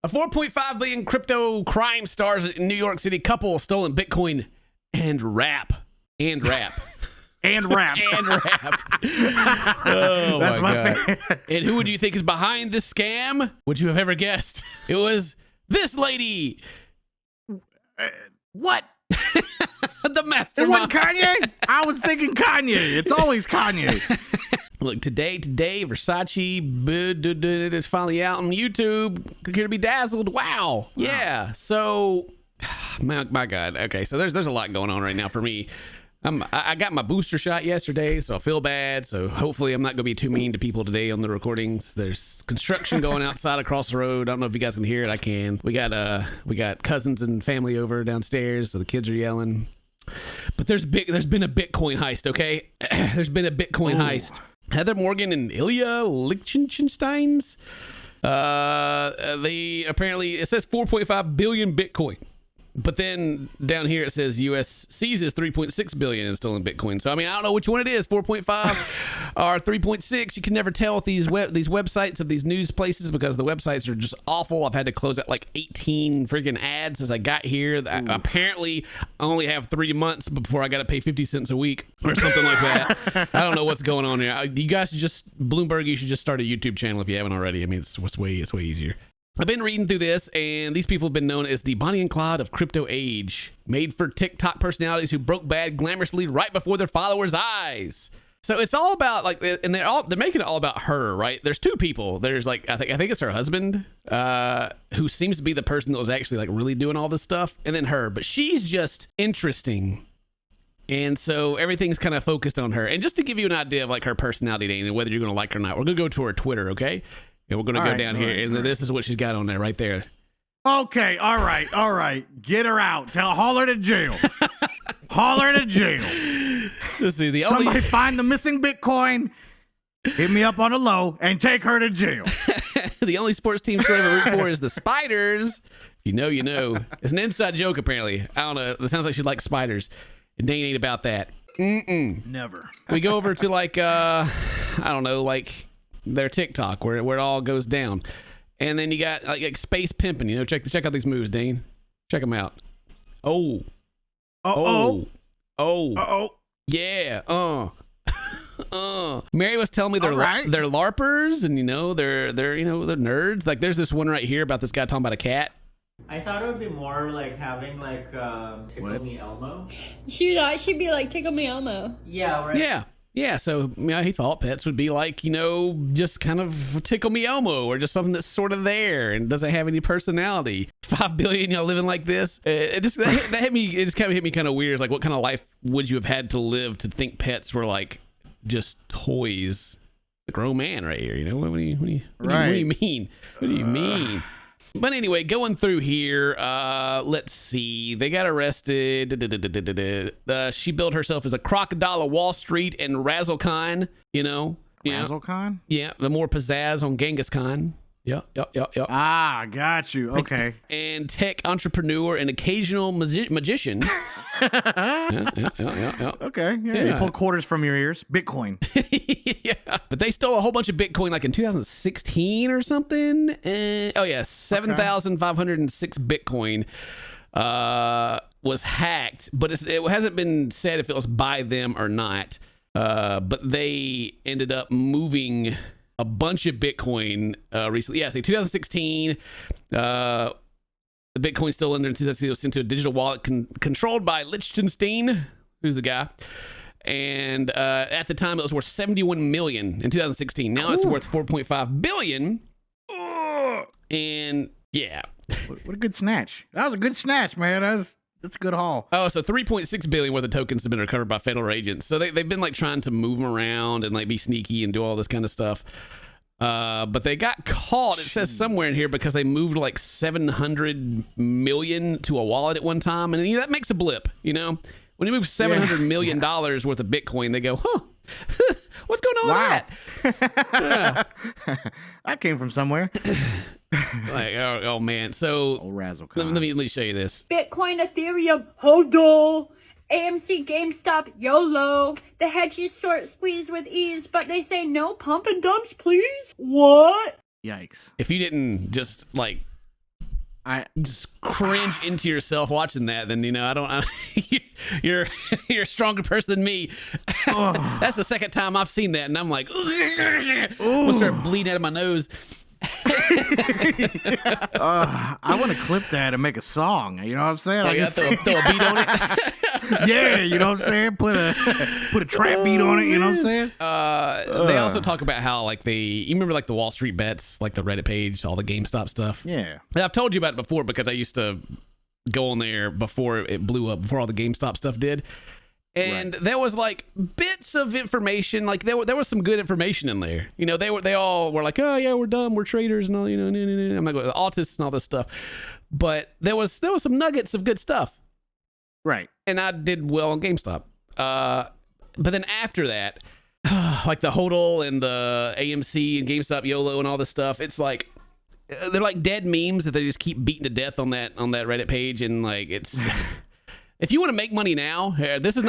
A 4.5 billion crypto crime stars in New York City couple stolen Bitcoin and rap. And rap. And rap. And rap. Oh, That's my God. favorite. And who would you think is behind this scam? Would you have ever guessed? It was this lady. What? The It mastermind. wasn't Kanye? I was thinking Kanye. It's always Kanye. Look, today, Versace is finally out on YouTube. Click here to be dazzled. Wow. Yeah. So, my God. Okay, so there's a lot going on right now for me. I got my booster shot yesterday, so I feel bad. So hopefully I'm not going to be too mean to people today on the recordings. There's construction going outside across the road. I don't know if you guys can hear it. I can. We got cousins and family over downstairs, so the kids are yelling. But there's been a Bitcoin heist, okay? There's been a Bitcoin heist. Heather Morgan and Ilya Lichtenstein's. They apparently, it says 4.5 billion Bitcoin. But then down here it says U.S. seizes 3.6 billion in stolen Bitcoin. So I mean, I don't know which one it is, 4.5 or 3.6. You can never tell with these websites of these news places because the websites are just awful. I've had to close out like 18 freaking ads as I got here. Apparently, I only have 3 months before I got to pay 50 cents a week or something like that. I don't know what's going on here. You guys Bloomberg, you should just start a YouTube channel if you haven't already. I mean, it's way easier. I've been reading through this, and these people have been known as the Bonnie and Clyde of crypto age, made for TikTok personalities who broke bad glamorously right before their followers' eyes. So it's all about like, and they're making it all about her, right? There's two people. There's like I think it's her husband, who seems to be the person that was actually like really doing all this stuff, and then her, but she's just interesting. And so everything's kind of focused on her. And just to give you an idea of like her personality, Dane, and whether you're going to like her or not, we're going to go to her Twitter, okay? And we're going to go down here, and this is what she's got on there right there. Okay, all right. Get her out. Haul her to jail. Haul her to jail. Let's see. Somebody find the missing Bitcoin, hit me up on the low, and take her to jail. The only sports team she'll ever root for is the Spiders. If you know, you know. It's an inside joke, apparently. I don't know. It sounds like she likes spiders. And Dane ain't about that. Never. We go over to like, I don't know, like their TikTok where it all goes down. And then you got like space pimping, you know, check out these moves, Dane. Check them out. Oh. Yeah. Mary was telling me they're LARPers, and you know, they're nerds. Like there's this one right here about this guy talking about a cat. I thought it would be more like having like Tickle Me Elmo. She'd be like Tickle Me Elmo. Yeah, right. Yeah, so he thought pets would be like, you know, just kind of Tickle Me Elmo, or just something that's sort of there and doesn't have any personality. 5 billion, y'all living like this. It just kind of hit me kind of weird. Like, what kind of life would you have had to live to think pets were like just toys? A grown man right here, you know? What do you mean? What do you mean? But anyway, going through here, let's see. They got arrested. She billed herself as a crocodile of Wall Street and Razzle Khan, you know. Razzle Khan? Yeah, the more pizzazz on Genghis Khan. Yep. Ah, got you. Okay. And tech entrepreneur and occasional magician. Yeah. Okay. Yeah. You pull quarters from your ears. Bitcoin. Yeah. But they stole a whole bunch of Bitcoin like in 2016 or something. 7,506 Bitcoin was hacked. But it hasn't been said if it was by them or not. But they ended up moving a bunch of Bitcoin recently. Yeah, 2016. The Bitcoin still in there in 2016 was sent to a digital wallet controlled by Lichtenstein, who's the guy. And at the time, it was worth 71 million in 2016. Now it's worth 4.5 billion. And yeah. What a good snatch. That was a good snatch, man. That's a good haul. Oh, so 3.6 billion worth of tokens have been recovered by federal agents. So they've been like trying to move them around and like be sneaky and do all this kind of stuff. But they got caught, it says somewhere in here, because they moved like 700 million to a wallet at one time. And that makes a blip, you know? When you move $700 million worth of Bitcoin, they go, huh, what's going on with that? That came from somewhere. Like, oh man. So Razzle let me show you this. Bitcoin, Ethereum, HODL, AMC, GameStop, YOLO. The hedges short squeeze with ease, but they say no pump and dumps, please. What? Yikes. If you didn't just like just cringe into yourself watching that, then you're a stronger person than me. That's the second time I've seen that, and I'm like, I'll start bleeding out of my nose. I want to clip that and make a song. You know what I'm saying? Oh, throw a beat on it. Yeah, you know what I'm saying? Put a trap beat on it. You know what I'm saying? They also talk about how you remember like the Wall Street bets, like the Reddit page, all the GameStop stuff. Yeah, I've told you about it before because I used to go on there before it blew up, before all the GameStop stuff did. And there was like bits of information, like there was some good information in there. They all were like, oh yeah, we're dumb, we're traders, and all. I'm like autists and all this stuff. But there was some nuggets of good stuff. Right. And I did well on GameStop. But then after that, like the HODL and the AMC and GameStop YOLO and all this stuff, it's like they're like dead memes that they just keep beating to death on that Reddit page, and like it's. If you want to make money now, this is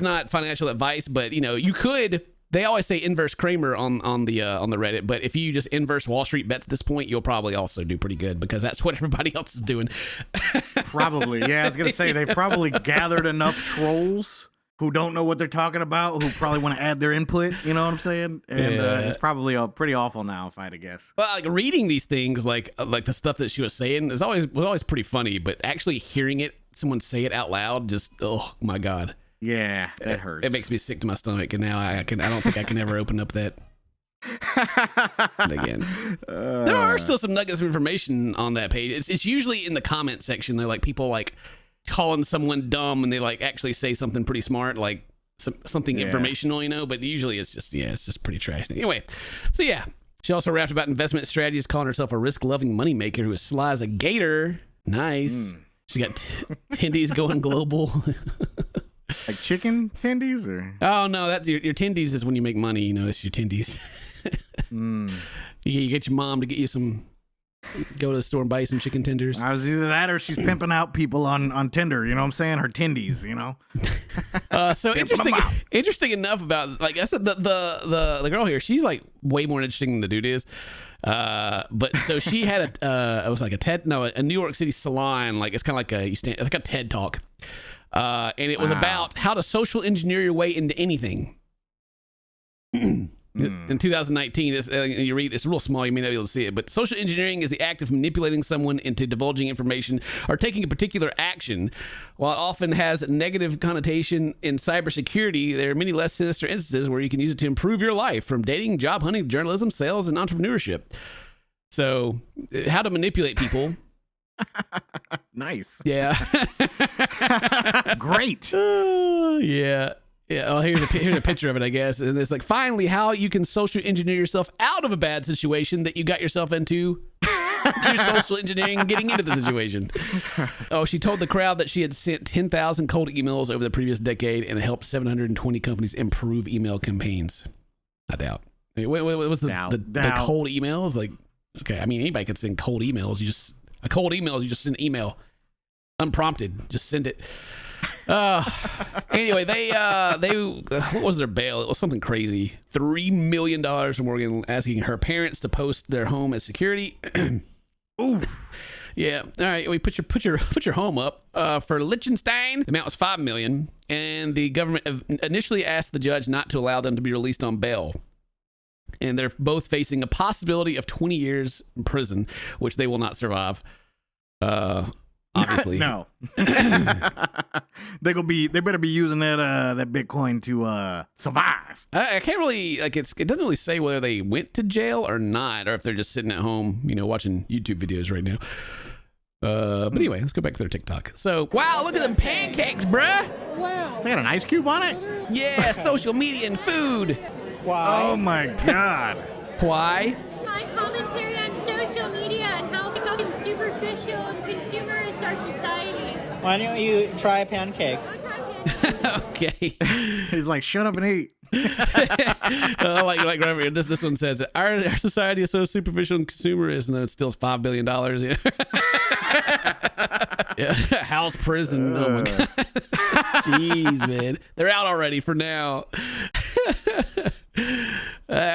not financial advice, but you could. They always say inverse Kramer on the Reddit, but if you just inverse Wall Street bets at this point, you'll probably also do pretty good because that's what everybody else is doing. Probably, yeah. I was gonna say they've probably gathered enough trolls who don't know what they're talking about, who probably want to add their input. You know what I'm saying? And it's probably pretty awful now, if I had to guess. Well, like reading these things, like the stuff that she was saying, was always pretty funny, but actually hearing someone say it out loud, just oh my god. Yeah, that hurts. It makes me sick to my stomach, and now I don't think I can ever open up that again. There are still some nuggets of information on that page. It's usually in the comment section. They're like people like calling someone dumb, and they like actually say something pretty smart, like something informational, but usually it's just pretty trash. Anyway, so yeah, she also rapped about investment strategies, calling herself a risk-loving moneymaker who is sly as a gator. Nice. She got tendies going global. Like chicken tendies, or? Oh no, that's your tendies is when you make money. It's your tendies. You get your mom to get you some. Go to the store and buy some chicken tenders. I was either that or she's pimping out people on Tinder. You know what I'm saying? Her tendies. So interesting enough about, like I said, the girl here. She's like way more interesting than the dude is. But so she had it was like a New York City salon. Like it's kind of like it's like a TED talk. And it was about how to social engineer your way into anything. In 2019, you read, it's real small, you may not be able to see it, but social engineering is the act of manipulating someone into divulging information or taking a particular action. While it often has a negative connotation in cybersecurity, there are many less sinister instances where you can use it to improve your life, from dating, job hunting, journalism, sales, and entrepreneurship. So, how to manipulate people. Nice. Yeah. Great. Yeah. Yeah. Oh, here's a picture of it, I guess. And it's like, finally, how you can social engineer yourself out of a bad situation that you got yourself into. You're social engineering and getting into the situation. Oh, she told the crowd that she had sent 10,000 cold emails over the previous decade and helped 720 companies improve email campaigns. I doubt. I mean, what was the cold emails? Like, okay, I mean, anybody can send cold emails. You just send an email unprompted. Just send it. Anyway, they what was their bail? It was something crazy. $3 million from Morgan, asking her parents to post their home as security. Ooh. Yeah. All right. We put your home up for Liechtenstein. The amount was $5 million, and the government initially asked the judge not to allow them to be released on bail. And they're both facing a possibility of 20 years in prison, which they will not survive. Obviously. No. They better be using that Bitcoin to survive. I can't really it doesn't really say whether they went to jail or not, or if they're just sitting at home, watching YouTube videos right now. But anyway, let's go back to their TikTok. So, wow, look at them pancakes, bruh. Wow. It's got an ice cube on it? Yeah, social media and food. Why? Oh my God. Why? My commentary on social media and how superficial and consumerist our society. Why don't you try a pancake? Okay. He's like, shut up and eat. Like right over here, this one says our society is so superficial and consumerist, and then it steals $5 billion. Yeah. House prison. Oh my God. Jeez, man. They're out already for now. Like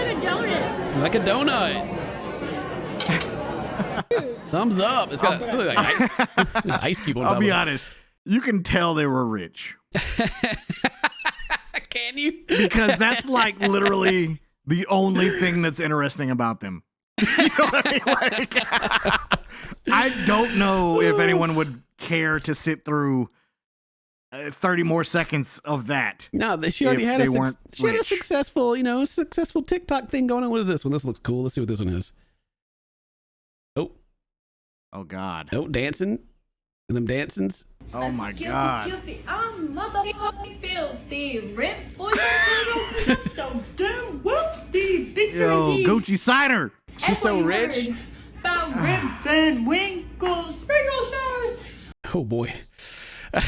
a donut. Like a donut. Thumbs up. It's got look like ice cube on top. I'll be honest. You can tell they were rich. Can you? Because that's like literally the only thing that's interesting about them. You know what I mean? Like, I don't know if anyone would care to sit through 30 more seconds of that. No, she already had a successful, successful TikTok thing going on. What is this one? This looks cool. Let's see what this one is. Oh God. Oh, dancing. And them dancings. Oh my God. I'm motherfucking filthy. Rip, boy, I'm so damn wealthy. Big Yo, Gucci cider. She's so rich. About ribs and winkles, sprinkle showers. Oh boy. Oh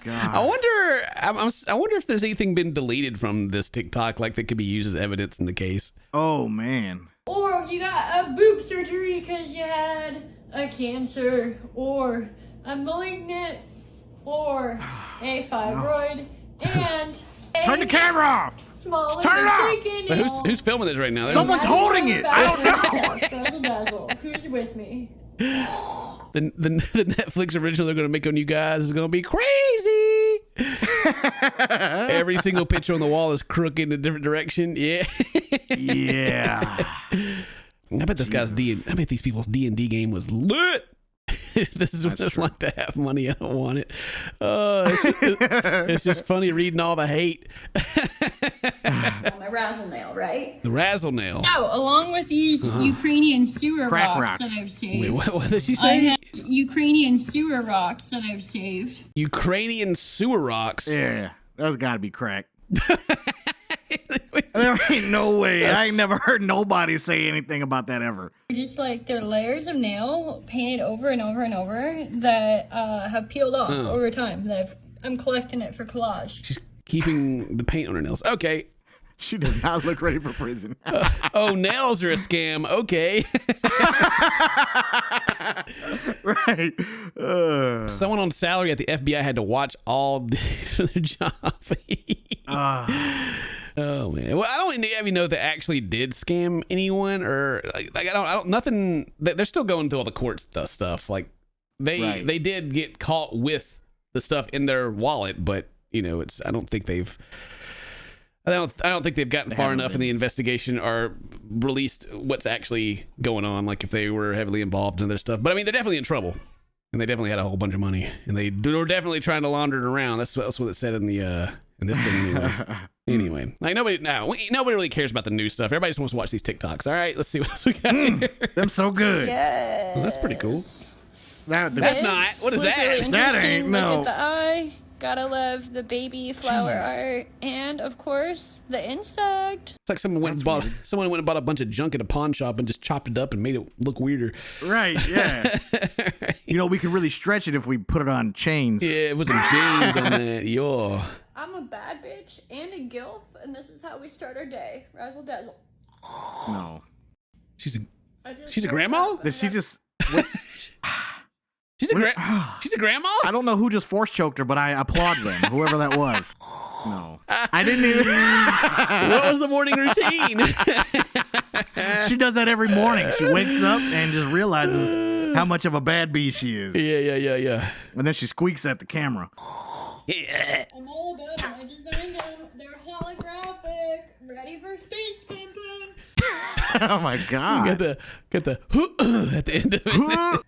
God. I wonder if there's anything been deleted from this TikTok like that could be used as evidence in the case. Oh man. Or you got a boob surgery because you had a cancer, or a malignant, or a fibroid, and Turn the camera off. small Turn it off! chicken. Who's filming this right now? There's Someone's holding it. I don't know. Dazzle, dazzle. Who's with me? the Netflix original they're going to make on you guys is going to be crazy. Every single picture on the wall is crooked in a different direction. Yeah. Yeah. I bet I bet these people's D&D game was lit. This is what it's like to have money. I don't want it. It's just funny reading all the hate. My razzle nail, right? The razzle nail. So, along with these Ukrainian sewer Crack rocks rocks. that I've saved, Wait, what did she I say? have Ukrainian sewer rocks that I've saved. Ukrainian sewer rocks. Yeah. That's got to be crack. There ain't no way. I ain't never heard nobody say anything about that ever. Just like they're layers of nail painted over and over and over that have peeled off over time. I'm collecting it for collage. She's keeping the paint on her nails. Okay. She does not look ready for prison. Oh, nails are a scam. Okay. Right. Someone on salary at the FBI had to watch all their job. Oh man. Well, I don't even know if they actually did scam anyone or like I don't nothing. They're still going through all the court stuff. Like they did get caught with the stuff in their wallet, but it's. I don't think they've gotten far enough in the investigation or released what's actually going on. Like if they were heavily involved in their stuff, but I mean they're definitely in trouble, and they definitely had a whole bunch of money, and they were definitely trying to launder it around. That's what it said in the in this thing anyway. Anyway, like nobody really cares about the new stuff. Everybody just wants to watch these TikToks. All right, let's see what else we got here. Them so good. Yeah. Well, that's pretty cool. That's not. What is that? Really That ain't interesting. no. Look at the eye. Gotta love the baby flower art, and of course the insect. It's like someone went and bought a bunch of junk at a pawn shop and just chopped it up and made it look weirder. Right, yeah. We could really stretch it if we put it on chains. Yeah, with some chains on that. Yo. I'm a bad bitch and a gilf, and this is how we start our day. Razzle dazzle. No. She's a grandma? Did she just... She's a grandma? I don't know who just force choked her, but I applaud them, whoever that was. No. I didn't even... What was the morning routine? She does that every morning. She wakes up and just realizes how much of a bad bee she is. Yeah. And then she squeaks at the camera. Yeah. I'm all about them. I designed them. They're holographic, ready for space pimping. Oh my God. Get the at the end of it.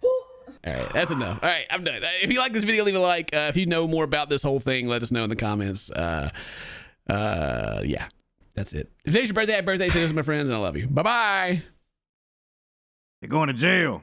All right, that's enough. All right, I'm done. If you like this video, leave a like. If you know more about this whole thing, let us know in the comments. Yeah, that's it. If today's your birthday, happy birthday. Say this to my friends, and I love you. Bye-bye. They're going to jail.